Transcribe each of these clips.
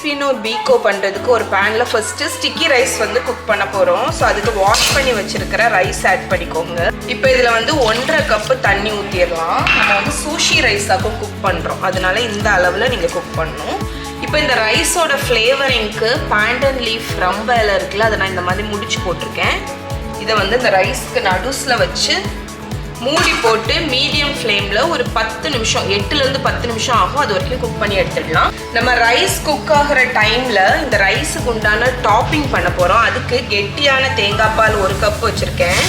Filipino biko பண்ணுறதுக்கு ஒரு பேனில் ஃபர்ஸ்ட்டு ஸ்டிக்கி ரைஸ் வந்து குக் பண்ண போகிறோம். ஸோ அதுக்கு வாஷ் பண்ணி வச்சுருக்கிற ரைஸ் ஆட் பண்ணிக்கோங்க. இப்போ இதில் வந்து 1.5 கப்பு தண்ணி ஊற்றிடலாம். நம்ம வந்து சூஷி ரைஸாக்கும் குக் பண்ணுறோம், அதனால இந்த அளவில் நீங்கள் குக் பண்ணணும். இப்போ இந்த ரைஸோட ஃப்ளேவரிங்க்கு பேண்டன் லீஃப் ரம்ப இலை இருக்குல்ல, அதை நான் இந்த மாதிரி முடிச்சு போட்டிருக்கேன். இதை வந்து இந்த ரைஸ்க்கு நடுஸில் வச்சு மூடி போட்டு மீடியம் ஃப்ளேமில் ஒரு 10 நிமிஷம், 8லேருந்து 10 நிமிஷம் ஆகும், அது வரைக்கும் குக் பண்ணி எடுத்துடலாம். நம்ம ரைஸ் குக் ஆகிற டைமில் இந்த ரைஸுக்கு உண்டான டாப்பிங் பண்ண போகிறோம். அதுக்கு கெட்டியான தேங்காய் பால் 1 கப் வச்சுருக்கேன்,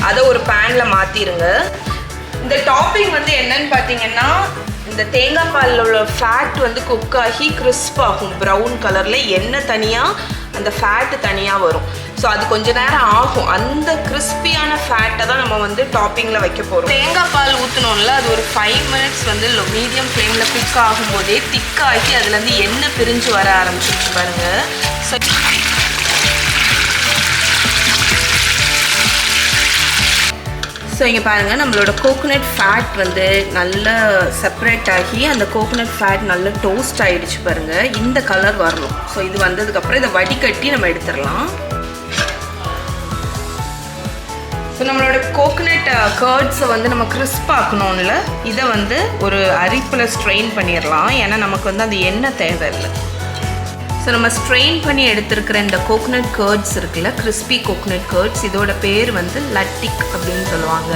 அதை ஒரு பேனில் மாற்றிடுங்க. இந்த டாப்பிங் வந்து என்னன்னு பார்த்தீங்கன்னா, இந்த தேங்காய் பாலில் உள்ள ஃபேட் வந்து குக் ஆகி கிறிஸ்ப் ஆகும், ப்ரௌன் கலரில். எண்ணெய் தனியாக, அந்த ஃபேட்டு தனியாக வரும். ஸோ அது கொஞ்ச நேரம் ஆகும். அந்த கிறிஸ்பியான ஃபேட்டை தான் நம்ம வந்து டாப்பிங்கில் வைக்க போகிறோம். தேங்காய் பால் ஊற்றணும்ல, அது ஒரு 5 மினிட்ஸ் வந்து மீடியம் ஃப்ளேமில் குக் ஆகும்போதே திக்காகி அதுலேருந்து எண்ணெய் பிரிஞ்சு வர ஆரம்பிச்சிருச்சு பாருங்கள். ஸோ இங்கே பாருங்கள், நம்மளோட கோகோனட் ஃபேட் வந்து நல்லா செப்பரேட் ஆகி அந்த கோகோனட் ஃபேட் நல்லா டோஸ்ட் ஆகிடுச்சு பாருங்கள். இந்த கலர் வரணும். ஸோ இது வந்ததுக்கப்புறம் இதை வடிகட்டி நம்ம எடுத்துடலாம். ஸோ நம்மளோட கோகோனட் கர்ட்ஸை வந்து நம்ம கிறிஸ்ப் ஆக்கணும்ல, இதை வந்து ஒரு அரிப்பில் ஸ்ட்ரெயின் பண்ணிடலாம். ஏன்னா நமக்கு வந்து அந்த எண்ணெய் தேவையில்லை. ஸோ நம்ம ஸ்ட்ரெயின் பண்ணி எடுத்துருக்கிற இந்த கோகோனட் கர்ட்ஸ் இருக்குல்ல, கிறிஸ்பி கோகோனட் கர்ட்ஸ், இதோட பேர் வந்து லட்டிக் அப்படின்னு சொல்லுவாங்க.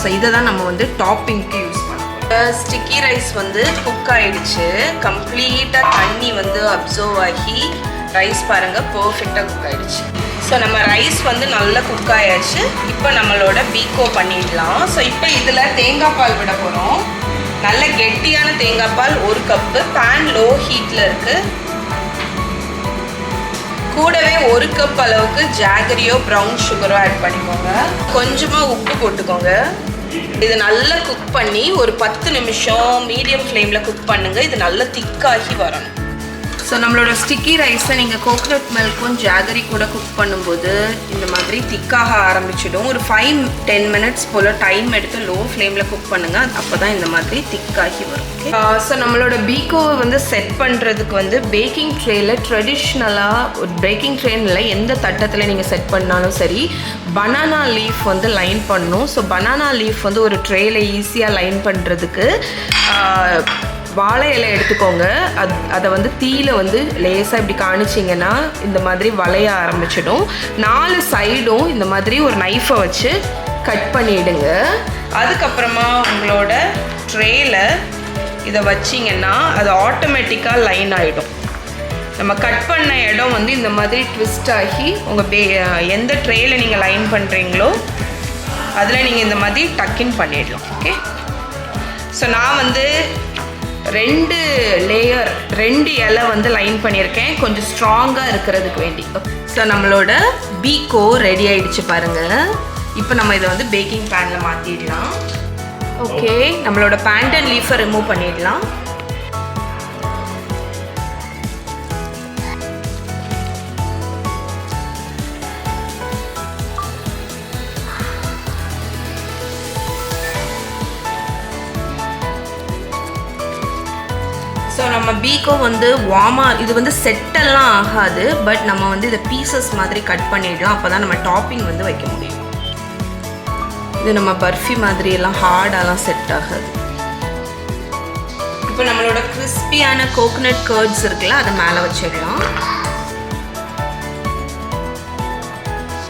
ஸோ இதை தான் நம்ம வந்து டாப்பிங்க்கு யூஸ் பண்ணுவோம். ஸ்டிக்கி ரைஸ் வந்து குக் ஆகிடுச்சு, கம்ப்ளீட்டாக தண்ணி வந்து அப்சர்வ் ஆகி ரைஸ் பாருங்கள் பர்ஃபெக்டாக குக் ஆகிடுச்சு. ஸோ நம்ம ரைஸ் வந்து நல்லா குக் ஆகிடுச்சு. இப்போ நம்மளோட பீக்கோ பண்ணிடலாம். ஸோ இப்போ இதில் தேங்காய் பால் விட போகிறோம். நல்ல கெட்டியான தேங்காய் பால் 1 கப்பு. பேன் லோ ஹீட்டில் இருக்குது. கூடவே 1 கப் அளவுக்கு ஜாகரியோ ப்ரௌன் சுகரோ ஆட் பண்ணிக்கோங்க. கொஞ்சமாக உப்பு போட்டுக்கோங்க. இது நல்லா குக் பண்ணி ஒரு 10 நிமிஷம் மீடியம் ஃப்ளேமில் குக் பண்ணுங்கள். இது நல்லா திக்காகி வரணும். ஸோ நம்மளோட ஸ்டிக்கி ரைஸை நீங்கள் கோகோனட் மில்க்கும் ஜாகரி கூட குக் பண்ணும்போது இந்த மாதிரி திக்காக ஆரம்பிச்சிடும். ஒரு 5-10 மினிட்ஸ் போல் டைம் எடுத்து லோ ஃப்ளேமில் குக் பண்ணுங்கள். அப்போ தான் இந்த மாதிரி திக்காகி வரும். ஸோ நம்மளோட பீக்கோவை வந்து செட் பண்ணுறதுக்கு வந்து பேக்கிங் ட்ரேயில் ட்ரெடிஷ்னலாக ஒரு பேக்கிங் ட்ரேனில் எந்த தட்டத்தில் நீங்கள் செட் பண்ணாலும் சரி, பனானா லீஃப் வந்து லைன் பண்ணணும். ஸோ பனானா லீஃப் வந்து ஒரு ட்ரேயில் ஈஸியாக லைன் பண்ணுறதுக்கு வாழை இலை எடுத்துக்கோங்க. அதை வந்து தீயில வந்து லேசாக இப்படி காணிச்சிங்கன்னா இந்த மாதிரி வளைய ஆரம்பிச்சிடும். 4 சைடும் இந்த மாதிரி ஒரு நைஃபை வச்சு கட் பண்ணிவிடுங்க. அதுக்கப்புறமா உங்களோட ட்ரேயில் இதை வச்சிங்கன்னா அது ஆட்டோமேட்டிக்காக லைன் ஆகிடும். நம்ம கட் பண்ண இடம் வந்து இந்த மாதிரி ட்விஸ்ட் ஆகி உங்கள் எந்த ட்ரேயில் நீங்கள் லைன் பண்ணுறீங்களோ அதில் நீங்கள் இந்த மாதிரி டக்கின் பண்ணிடலாம். ஓகே, ஸோ நான் வந்து 2 லேயர் 2 இலை வந்து லைன் பண்ணியிருக்கேன், கொஞ்சம் ஸ்ட்ராங்காக இருக்கிறதுக்கு வேண்டி. ஸோ நம்மளோட பீக்கோ ரெடி ஆகிடுச்சு பாருங்கள். இப்போ நம்ம இதை வந்து பேக்கிங் பேனில் மாற்றிடலாம். ஓகே, நம்மளோட பேண்டன் லீஃபை ரிமூவ் பண்ணிடலாம். ஸோ நம்ம பீக்கோ வந்து வார்மாக, இது வந்து செட்டெல்லாம் ஆகாது, பட் நம்ம வந்து இதை பீசஸ் மாதிரி கட் பண்ணிடலாம். அப்போ தான் நம்ம டாப்பிங் வந்து வைக்க முடியும். இது நம்ம பர்ஃபி மாதிரி எல்லாம் ஹார்டாலாம் செட் ஆகாது. இப்போ நம்மளோட கிறிஸ்பியான கோகோனட் கர்ட்ஸ் இருக்குல்ல, அதை மேலே வச்சிடலாம்.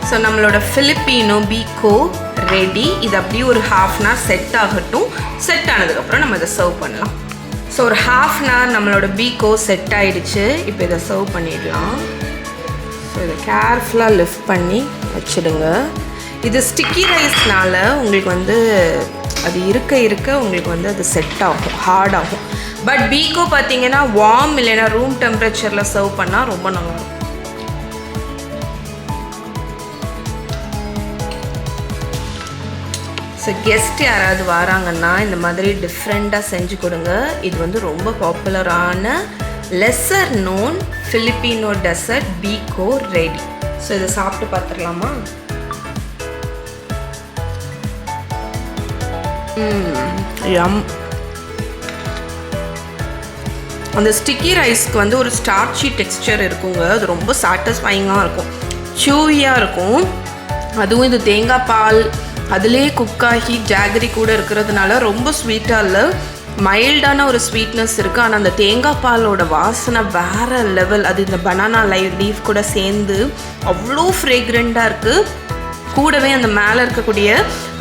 ஸோ நம்மளோட ஃபிலிப்பினோ பீக்கோ ரெடி. இது அப்படியே ஒரு 1/2 அன் ஹவர் செட் ஆகட்டும். செட் ஆனதுக்கப்புறம் நம்ம இதை சர்வ் பண்ணலாம். ஸோ ஒரு 1/2 அன் ஹவர் நம்மளோட பீக்கோ செட் ஆகிடுச்சு. இப்போ இதை சர்வ் பண்ணிடலாம். ஸோ இதை கேர்ஃபுல்லாக லிஃப்ட் பண்ணி வச்சுடுங்க. இது ஸ்டிக்கி ரைஸ்னால உங்களுக்கு வந்து அது இருக்க உங்களுக்கு வந்து அது செட் ஆகும், ஹார்ட் ஆகும். பட் பீக்கோ பார்த்தீங்கன்னா வார்ம் இல்லைன்னா ரூம் டெம்பரேச்சரில் சர்வ் பண்ணால் ரொம்ப நல்லாயிருக்கும். ஸோ கெஸ்ட் யாராவது வராங்கன்னா இந்த மாதிரி டிஃப்ரெண்ட்டாக செஞ்சு கொடுங்க. இது வந்து ரொம்ப பாப்புலரான lesser known Filipino dessert biko ready. So இதை சாப்பிட்டு பார்த்துடலாமா? யம். அந்த ஸ்டிக்கி ரைஸ்க்கு வந்து ஒரு ஸ்டார்ச்சி டெக்ஸ்சர் இருக்குங்க. அது ரொம்ப சாட்டிஸ்ஃபைங்காக இருக்கும், சூவியாக இருக்கும். அதுவும் இது தேங்காய் பால் அதுலேயே குக்காகி ஜாகரி கூட இருக்கிறதுனால ரொம்ப ஸ்வீட்டாக இல்லை, மைல்டான ஒரு ஸ்வீட்னஸ் இருக்குது. ஆனால் அந்த தேங்காய் பாலோட வாசனை வேறு லெவல். அது இந்த பனானா லீஃப் கூட சேர்ந்து அவ்வளோ ஃப்ரேக்ரண்ட்டாக இருக்குது. கூடவே அந்த மேலே இருக்கக்கூடிய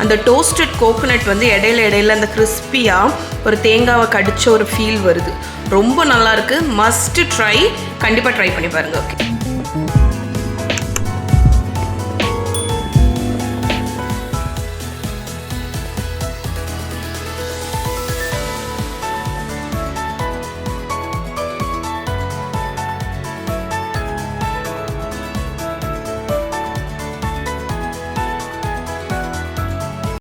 அந்த டோஸ்டட் கோகோனட் வந்து இடையில அந்த கிறிஸ்பியாக ஒரு தேங்காவை கடிச்ச ஒரு ஃபீல் வருது. ரொம்ப நல்லாயிருக்கு. மஸ்ட் ட்ரை, கண்டிப்பாக ட்ரை பண்ணி பாருங்கள். ஓகே.